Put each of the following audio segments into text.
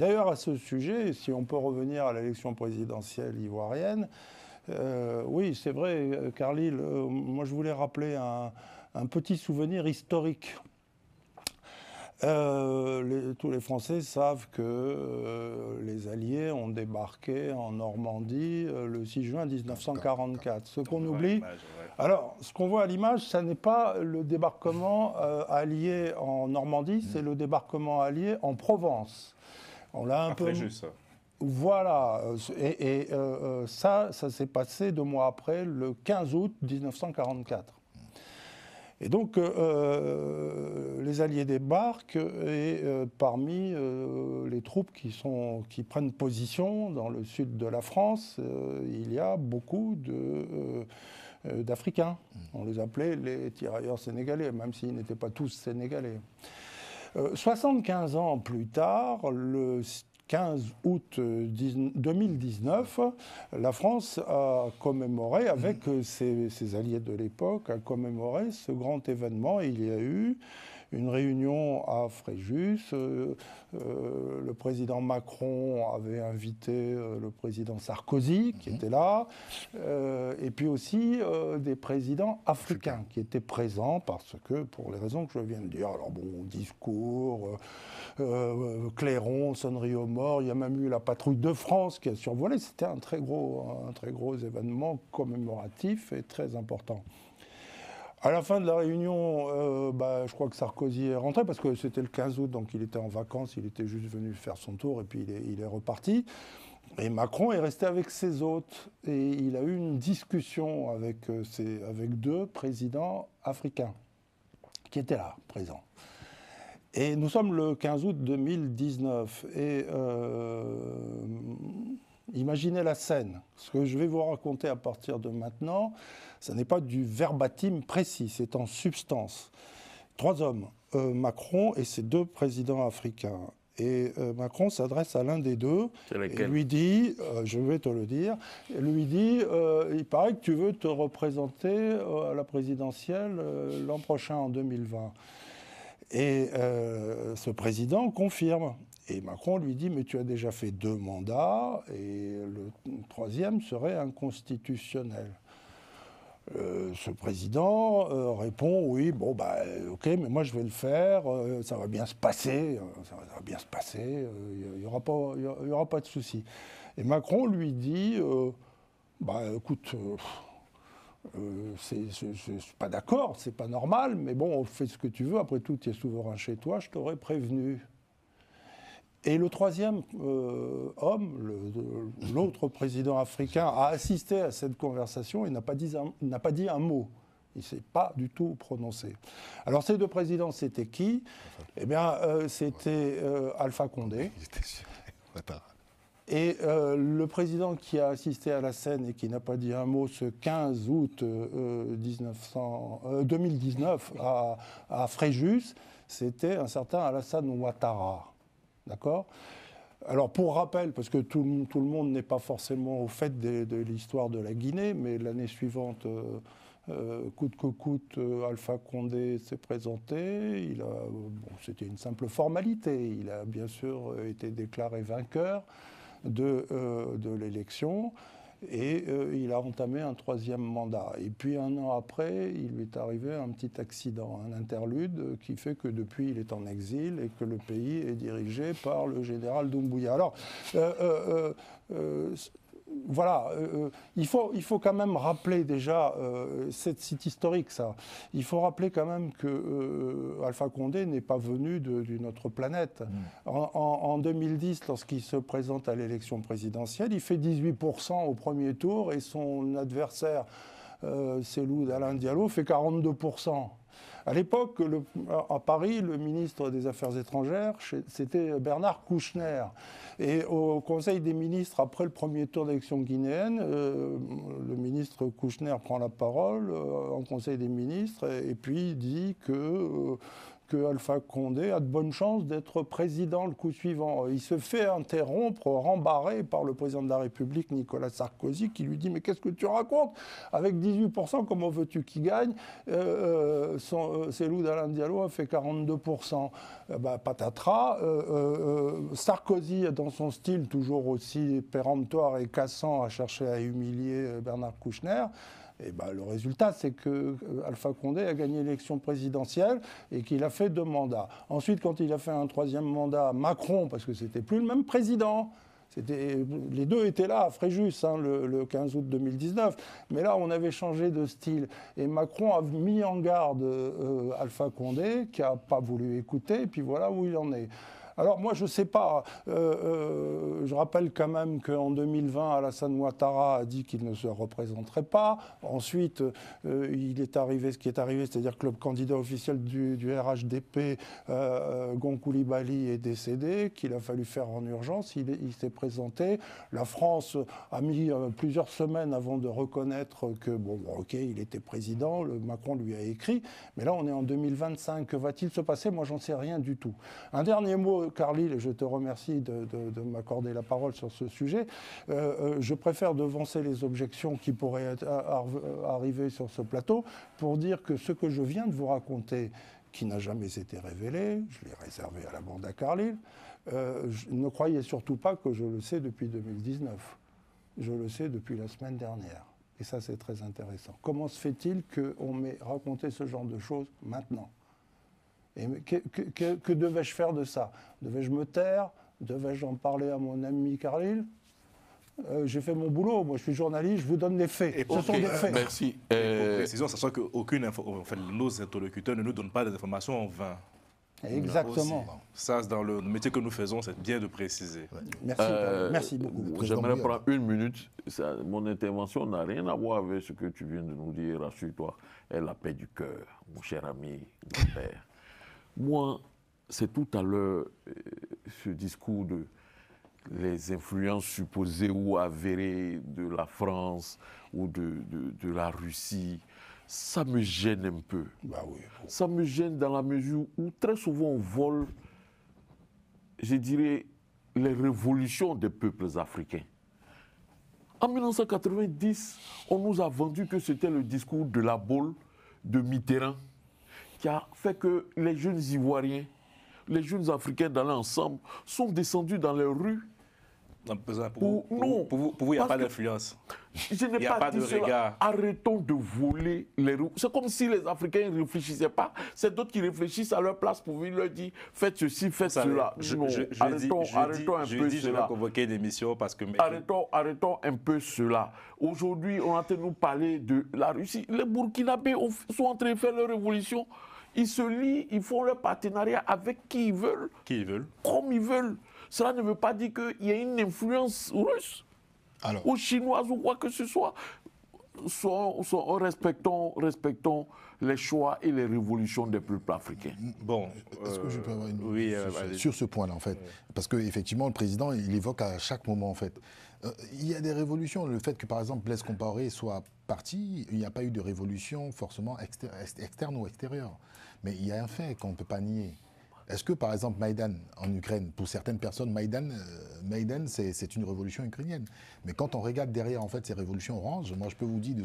D'ailleurs, à ce sujet, si on peut revenir à l'élection présidentielle ivoirienne, oui, c'est vrai, Carlyle, moi je voulais rappeler un petit souvenir historique. Tous les Français savent que les Alliés ont débarqué en Normandie le 6 juin 1944. Ce qu'on oublie, alors ce qu'on voit à l'image, ça n'est pas le débarquement allié en Normandie, c'est le débarquement allié en Provence. On l'a un peu. Fréjus. Voilà, et ça s'est passé 2 mois après, le 15 août 1944. Et donc, les Alliés débarquent et parmi les troupes qui prennent position dans le sud de la France, il y a beaucoup d'Africains. On les appelait les tirailleurs sénégalais, même s'ils n'étaient pas tous sénégalais. 75 ans plus tard, le 15 août 2019, la France a commémoré, avec ses alliés de l'époque, a commémoré ce grand événement. Il y a eu une réunion à Fréjus. Le président Macron avait invité le président Sarkozy, qui était là, et puis aussi des présidents africains qui étaient présents, parce que, pour les raisons que je viens de dire, alors bon, discours, clairon, sonnerie aux morts, il y a même eu la patrouille de France qui a survolé. C'était un très gros événement commémoratif et très important. À la fin de la réunion, je crois que Sarkozy est rentré, parce que c'était le 15 août, donc il était en vacances, il était juste venu faire son tour, et puis il est reparti. Et Macron est resté avec ses hôtes, et il a eu une discussion avec 2 présidents africains, qui étaient là, présents. Et nous sommes le 15 août 2019, et imaginez la scène. Ce que je vais vous raconter à partir de maintenant, ce n'est pas du verbatim précis, c'est en substance. 3 hommes, Macron et ses 2 présidents africains. Et Macron s'adresse à l'un des 2 et lui dit, je vais te le dire, lui dit, il paraît que tu veux te représenter à la présidentielle l'an prochain, en 2020. Et ce président confirme. Et Macron lui dit, mais tu as déjà fait 2 mandats, et le 3e serait inconstitutionnel. Ce président répond, oui, bon, ok, mais moi je vais le faire, ça va bien se passer, il n'y aura pas de souci. Et Macron lui dit, écoute, je suis pas d'accord, c'est pas normal, mais bon, fais ce que tu veux, après tout, tu es souverain chez toi, je t'aurais prévenu. Et le 3e homme, l'autre président africain, a assisté à cette conversation et n'a pas dit un mot. Il ne s'est pas du tout prononcé. Alors ces 2 présidents, c'était qui? Eh bien, c'était Alpha Condé. Et le président qui a assisté à la scène et qui n'a pas dit un mot ce 15 août 2019 à Fréjus, c'était un certain Alassane Ouattara. D'accord? Alors, pour rappel, parce que tout le monde n'est pas forcément au fait de l'histoire de la Guinée, mais l'année suivante, coûte que coûte, Alpha Condé s'est présenté. C'était une simple formalité. Il a bien sûr été déclaré vainqueur de l'élection. Et il a entamé un 3e mandat. Et puis 1 an après, il lui est arrivé un petit accident, un interlude, qui fait que depuis il est en exil et que le pays est dirigé par le général Doumbouya. Alors, voilà, il faut quand même rappeler déjà, c'est historique ça, il faut rappeler quand même que Alpha Condé n'est pas venu d'une autre planète. En 2010, lorsqu'il se présente à l'élection présidentielle, il fait 18% au premier tour et son adversaire, Cellou Dalein Diallo, fait 42%. À l'époque, à Paris, le ministre des Affaires étrangères, c'était Bernard Kouchner. Et au Conseil des ministres, après le premier tour d'élection guinéenne, le ministre Kouchner prend la parole en Conseil des ministres et puis dit que que Alpha Condé a de bonnes chances d'être président le coup suivant. Il se fait interrompre, rembarré par le président de la République, Nicolas Sarkozy, qui lui dit « Mais qu'est-ce que tu racontes? Avec 18%, comment veux-tu qu'il gagne? Cellou Dalein Diallo a fait 42%. » Patatras. Sarkozy, dans son style toujours aussi péremptoire et cassant, a cherché à humilier Bernard Kouchner. Et le résultat, c'est que Alpha Condé a gagné l'élection présidentielle et qu'il a fait 2 mandats. Ensuite, quand il a fait un 3e mandat, Macron, parce que c'était plus le même président, les deux étaient là à Fréjus, le 15 août 2019. Mais là, on avait changé de style. Et Macron a mis en garde Alpha Condé, qui n'a pas voulu écouter, et puis voilà où il en est. Alors moi, je ne sais pas. Je rappelle quand même qu'en 2020, Alassane Ouattara a dit qu'il ne se représenterait pas. Ensuite, il est arrivé ce qui est arrivé, c'est-à-dire que le candidat officiel du RHDP, Gon Coulibaly, est décédé, qu'il a fallu faire en urgence. Il s'est présenté. La France a mis plusieurs semaines avant de reconnaître que, ok, il était président. Macron lui a écrit. Mais là, on est en 2025. Que va-t-il se passer? Moi, j'en sais rien du tout. Un dernier mot, Carlyle, et je te remercie de m'accorder la parole sur ce sujet. Je préfère devancer les objections qui pourraient arriver sur ce plateau pour dire que ce que je viens de vous raconter, qui n'a jamais été révélé, je l'ai réservé à la bande à Carlyle, ne croyez surtout pas que je le sais depuis 2019. Je le sais depuis la semaine dernière. Et ça, c'est très intéressant. Comment se fait-il qu'on m'ait raconté ce genre de choses maintenant ? Et que devais-je faire de ça? Devais-je me taire? Devais-je en parler à mon ami Carlyle? J'ai fait mon boulot, moi je suis journaliste, je vous donne les faits. Ce sont des faits. Merci. Pour précision, sachant qu'aucune nos interlocuteurs ne nous donnent pas des informations en vain. Exactement. Ça, dans le métier que nous faisons, c'est bien de préciser. Merci, merci beaucoup. J'aimerais prendre 1 minute. Mon intervention n'a rien à voir avec ce que tu viens de nous dire, rassure-toi. Et la paix du cœur, mon cher ami, mon père. Moi, c'est tout à l'heure ce discours de les influences supposées ou avérées de la France ou de la Russie, ça me gêne un peu. Oui. Ça me gêne dans la mesure où très souvent on vole, je dirais, les révolutions des peuples africains. En 1990, on nous a vendu que c'était le discours de la Baule de Mitterrand qui a fait que les jeunes Ivoiriens, les jeunes Africains dans l'ensemble, sont descendus dans les rues. Pour vous, il n'y a pas d'influence. Je n'ai pas dit cela. Arrêtons de voler les roues. C'est comme si les Africains ne réfléchissaient pas. C'est d'autres qui réfléchissent à leur place pour venir leur dire faites ceci, faites cela. Arrêtons un peu cela. Je vais convoquer des missions parce que... Arrêtons un peu cela. Aujourd'hui, on est en train de nous parler de la Russie. Les Burkinabés sont en train de faire leur révolution. Ils se lient, ils font leur partenariat avec qui ils veulent. Qui ils veulent. Comme ils veulent. Cela ne veut pas dire qu'il y a une influence russe ou chinoise ou quoi que ce soit. Respectons les choix et les révolutions des peuples africains. Bon, est-ce que je peux avoir une sur ce point-là, en fait? Parce qu'effectivement, le président, il évoque à chaque moment, en fait. Il y a des révolutions. Le fait que, par exemple, Blaise Compaoré soit parti, il n'y a pas eu de révolution forcément externe ou extérieure. Mais il y a un fait qu'on ne peut pas nier. Est-ce que, par exemple, Maïdan en Ukraine, pour certaines personnes, Maïdan c'est une révolution ukrainienne. Mais quand on regarde derrière, en fait, ces révolutions oranges, moi, je peux vous dire de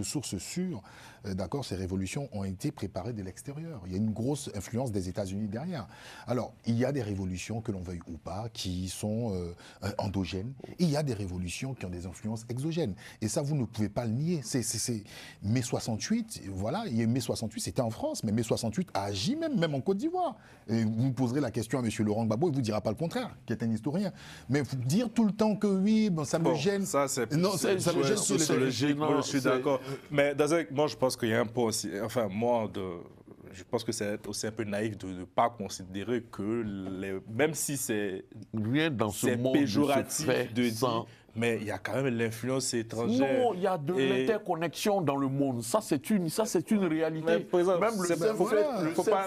sources sûres, d'accord, ces révolutions ont été préparées de l'extérieur. Il y a une grosse influence des États-Unis derrière. Alors, il y a des révolutions, que l'on veuille ou pas, qui sont endogènes. Et il y a des révolutions qui ont des influences exogènes. Et ça, vous ne pouvez pas le nier. Mai 68, voilà, mai 68, c'était en France, mais mai 68 a agi même en Côte d'Ivoire. Et vous poserez la question à M. Laurent Gbagbo, il ne vous dira pas le contraire, qui est un historien. Mais dire tout le temps que oui, ça me gêne. Ça, c'est sociologique, moi, je suis d'accord. Mais moi, je pense qu'il y a un point aussi. Enfin, je pense que c'est aussi un peu naïf de ne pas considérer que, même si c'est rien dans ce monde péjoratif de dire, Mais il y a quand même l'influence étrangère. Non, il y a de l'interconnexion dans le monde. Ça, c'est une réalité. Mais, exemple, même le seul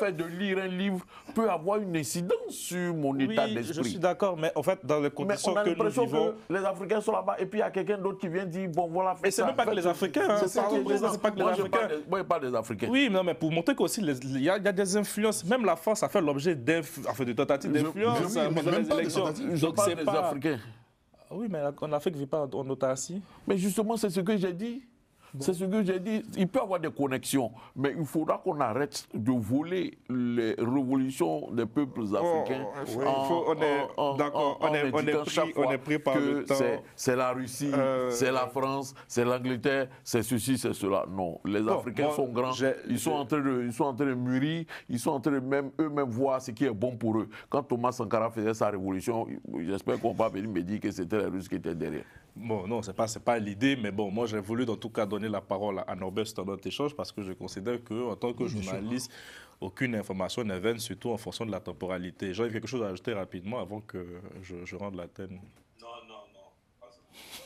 fait de lire un livre peut avoir une incidence sur mon état d'esprit. Je suis d'accord, mais en fait, dans les conditions que nous vivons... que les Africains sont là-bas et puis il y a quelqu'un d'autre qui vient dire, bon voilà... Mais c'est même pas que les Africains, hein. C'est pas que les Africains. Moi, je parle des Africains. Oui, non, mais pour montrer qu'aussi, il y a des influences. Même la France a fait l'objet de tentatives d'influence pendant les élections. Je parle des Africains. Oui, mais en Afrique, ne vit pas en autarcie. Mais justement, c'est ce que j'ai dit. Bon. C'est ce que j'ai dit. Il peut y avoir des connexions, mais il faudra qu'on arrête de voler les révolutions des peuples africains. On est pris par le temps. C'est la Russie, c'est la France, c'est l'Angleterre, c'est ceci, c'est cela. Non, les Africains sont grands. Ils sont en train de mûrir. Ils sont en train de eux-mêmes voir ce qui est bon pour eux. Quand Thomas Sankara faisait sa révolution, j'espère qu'on va venir me dire que c'était les Russes qui étaient derrière. Bon, non, c'est pas l'idée, mais bon, moi j'ai voulu en tout cas donner la parole à Norbert dans notre échange parce que je considère qu'en tant que journaliste, aucune information n'est vaine, surtout en fonction de la temporalité. J'aurais quelque chose à ajouter rapidement avant que je rende l'antenne. Non, pas ça.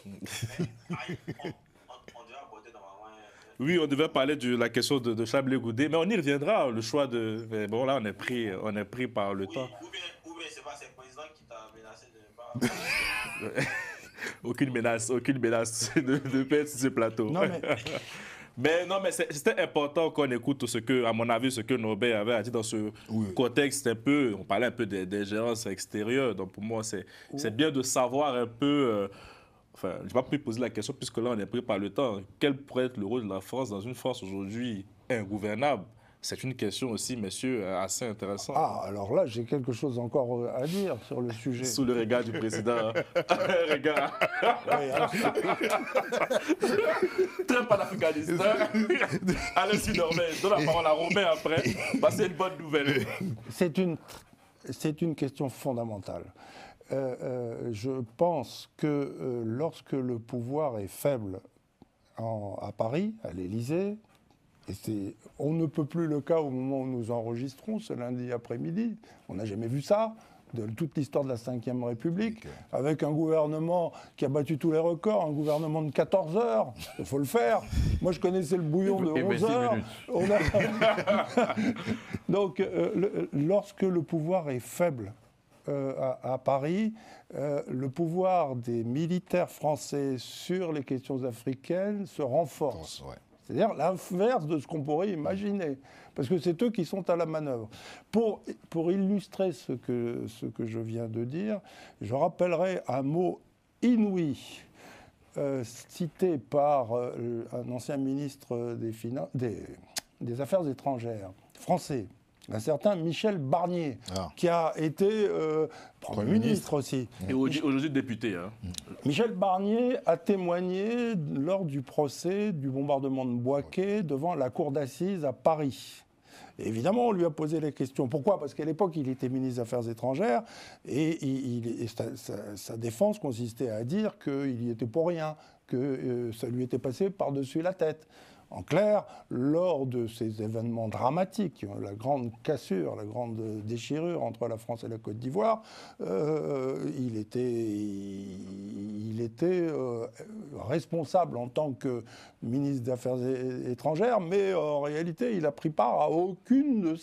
On devait aborder normalement... Oui, on devait parler de la question de Chablé Goudé, mais on y reviendra, le choix de... Mais bon, là, on est pris par le temps. Ou bien c'est pas le président qui t'a menacé de ne pas... Aucune menace de perdre sur ce plateau. Non, mais c'était important qu'on écoute à mon avis, ce que Norbert avait à dire dans ce contexte un peu, on parlait un peu des gérances extérieures, donc pour moi c'est bien de savoir un peu, enfin je ne vais pas plus poser la question puisque là on est pris par le temps, quel pourrait être le rôle de la France dans une France aujourd'hui ingouvernable? C'est une question aussi, messieurs, assez intéressante. Ah, alors là, j'ai quelque chose encore à dire sur le sujet. Sous le regard du président. Regard. Très panafricaniste. Allez-y, Norbert. Je donne la parole à Romain après. C'est une bonne nouvelle. C'est une question fondamentale. Je pense que lorsque le pouvoir est faible à Paris, à l'Élysée, et on ne peut plus le cas au moment où nous enregistrons, ce lundi après-midi. On n'a jamais vu ça de toute l'histoire de la Ve République, avec un gouvernement qui a battu tous les records, un gouvernement de 14 heures, il faut le faire. Moi, je connaissais le bouillon de 11 heures. Donc, lorsque le pouvoir est faible à Paris, le pouvoir des militaires français sur les questions africaines se renforce. C'est-à-dire l'inverse de ce qu'on pourrait imaginer, parce que c'est eux qui sont à la manœuvre. Pour illustrer ce que je viens de dire, je rappellerai un mot inouï cité par un ancien ministre des Affaires étrangères français, un certain Michel Barnier, qui a été Premier ministre aussi. Et aujourd'hui député. Hein. Michel Barnier a témoigné lors du procès du bombardement de Bouaké devant la cour d'assises à Paris. Et évidemment, on lui a posé les questions. Pourquoi? Parce qu'à l'époque, il était ministre des Affaires étrangères et sa défense consistait à dire qu'il n'y était pour rien, que ça lui était passé par-dessus la tête. En clair, lors de ces événements dramatiques, la grande cassure, la grande déchirure entre la France et la Côte d'Ivoire, il était responsable en tant que ministre des Affaires étrangères, mais en réalité, il n'a pris part à aucune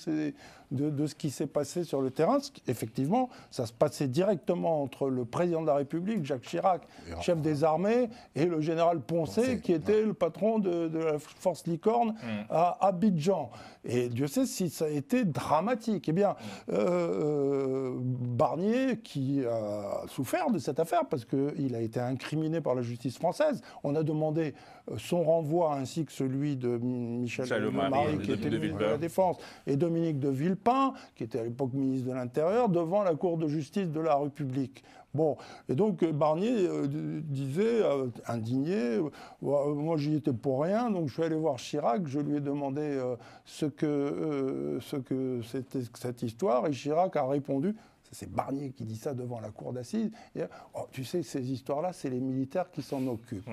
de ce qui s'est passé sur le terrain. Effectivement, ça se passait directement entre le président de la République, Jacques Chirac, chef des armées, et le général Poncet, qui était le patron de la force Licorne à Abidjan. Et Dieu sait si ça a été dramatique. Eh bien, Barnier, qui a souffert de cette affaire, parce qu'il a été incriminé par la justice française, on a demandé son renvoi ainsi que celui de Michel Lemarie, qui était ministre de la Défense, et Dominique de Villepin, qui était à l'époque ministre de l'Intérieur, devant la Cour de justice de la République. Bon, et donc Barnier disait, indigné, moi j'y étais pour rien, donc je suis allé voir Chirac, je lui ai demandé ce que c'était cette histoire, et Chirac a répondu, c'est Barnier qui dit ça devant la cour d'assises, tu sais, ces histoires-là, c'est les militaires qui s'en occupent.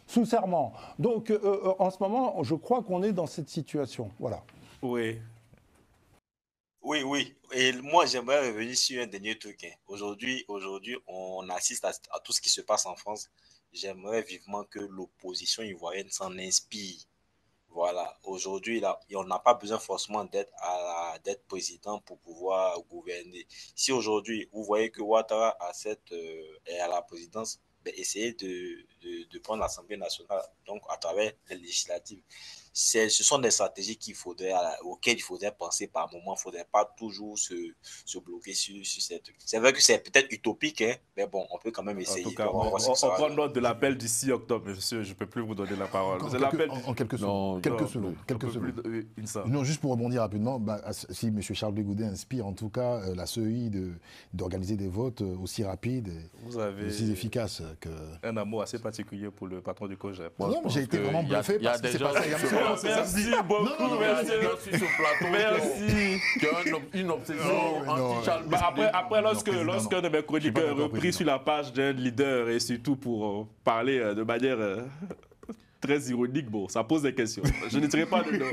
Sous serment. Donc en ce moment, je crois qu'on est dans cette situation. Voilà. Oui. Oui, oui. Et moi, j'aimerais revenir sur un dernier truc. Hein. Aujourd'hui, on assiste à tout ce qui se passe en France. J'aimerais vivement que l'opposition ivoirienne s'en inspire. Voilà. Aujourd'hui, là, on n'a pas besoin forcément d'être président pour pouvoir gouverner. Si aujourd'hui, vous voyez que Ouattara est à la présidence, ben, essayez de prendre l'Assemblée nationale, donc à travers les législatives. Ce sont des stratégies auxquelles il faudrait penser par moment. Il ne faudrait pas toujours se bloquer sur ces trucs. C'est vrai que c'est peut-être utopique, hein, mais bon, on peut quand même essayer. En tout cas, on prend note de l'appel du 6 octobre, monsieur. Je ne peux plus vous donner la parole. En quelques secondes. Quelques secondes. Non, juste pour rebondir rapidement, si M. Charles Blé Goudet inspire en tout cas la CEI d'organiser des votes aussi rapides et aussi efficaces. Un amour assez particulier pour le patron du COJEP. Non, j'ai été vraiment bluffé parce que c'est pas ça. Merci beaucoup. Merci. Qui a une obsession anti-Charles. Après, lorsqu'un de mes chroniqueurs est repris sur la page d'un leader et surtout pour parler de manière très ironique, bon, ça pose des questions. Je ne dirai pas de nom.